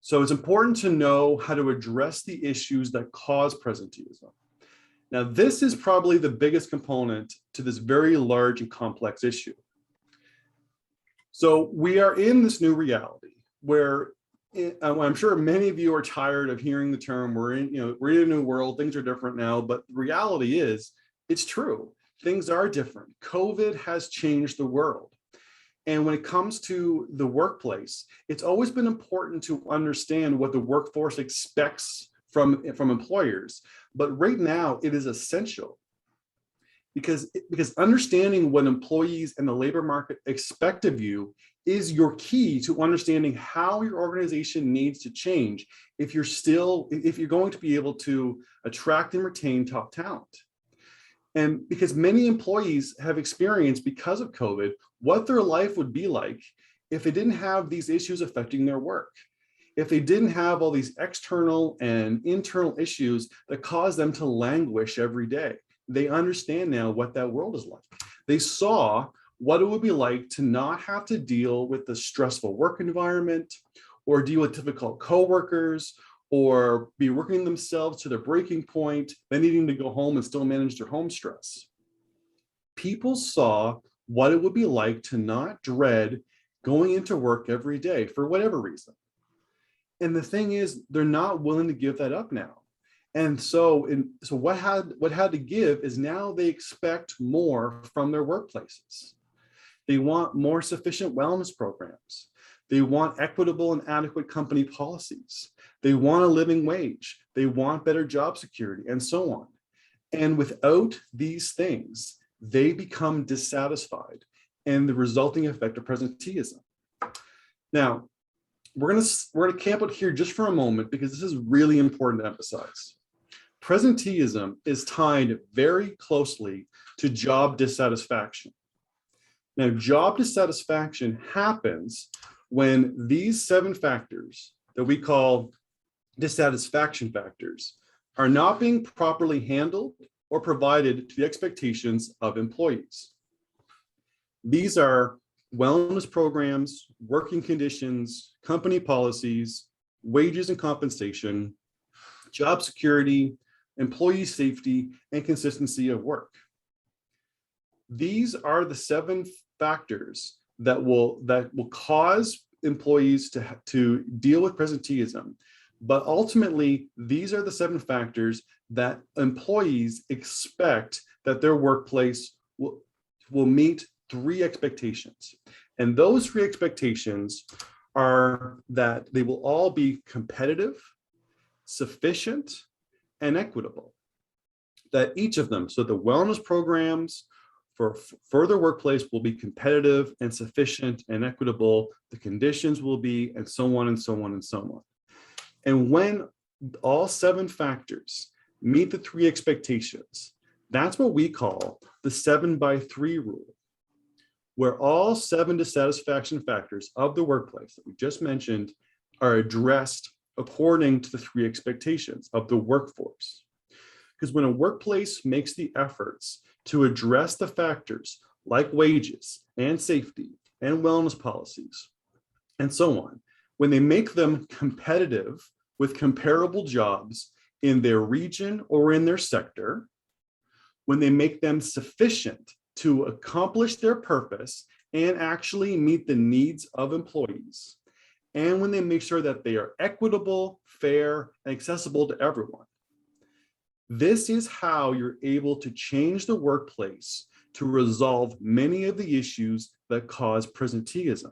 So it's important to know how to address the issues that cause presenteeism. Now, this is probably the biggest component to this very large and complex issue. So we are in this new reality where I'm sure many of you are tired of hearing the term, we're in a new world, things are different now, but the reality is, it's true. Things are different. COVID has changed the world. And when it comes to the workplace, it's always been important to understand what the workforce expects from employers. But right now, it is essential because understanding what employees and the labor market expect of you is your key to understanding how your organization needs to change if you're going to be able to attract and retain top talent. And because many employees have experienced, because of COVID, what their life would be like if they didn't have these issues affecting their work, if they didn't have all these external and internal issues that cause them to languish every day. They understand now what that world is like. They saw what it would be like to not have to deal with the stressful work environment or deal with difficult coworkers or be working themselves to their breaking point, then needing to go home and still manage their home stress. People saw what it would be like to not dread going into work every day for whatever reason. And the thing is, they're not willing to give that up now. And so what had to give is now they expect more from their workplaces. They want more sufficient wellness programs. They want equitable and adequate company policies. They want a living wage. They want better job security, and so on. And without these things, they become dissatisfied, and the resulting effect of presenteeism. Now, we're gonna camp out here just for a moment because this is really important to emphasize. Presenteeism is tied very closely to job dissatisfaction. Now, job dissatisfaction happens when these 7 factors that we call dissatisfaction factors are not being properly handled or provided to the expectations of employees. These are wellness programs, working conditions, company policies, wages and compensation, job security, employee safety, and consistency of work. These are the 7 factors that will cause employees to deal with presenteeism. But ultimately, these are the 7 factors that employees expect that their workplace will meet 3 expectations. And those 3 expectations are that they will all be competitive, sufficient, and equitable. That each of them, so the wellness programs for further workplace will be competitive and sufficient and equitable, the conditions will be, and so on and so on and so on. And when all 7 factors meet the 3 expectations, that's what we call the 7x3 rule, where all 7 dissatisfaction factors of the workplace that we just mentioned are addressed according to the 3 expectations of the workforce. Because when a workplace makes the efforts to address the factors like wages and safety and wellness policies and so on, when they make them competitive with comparable jobs in their region or in their sector, when they make them sufficient to accomplish their purpose and actually meet the needs of employees, and when they make sure that they are equitable, fair, and accessible to everyone. This is how you're able to change the workplace to resolve many of the issues that cause presenteeism.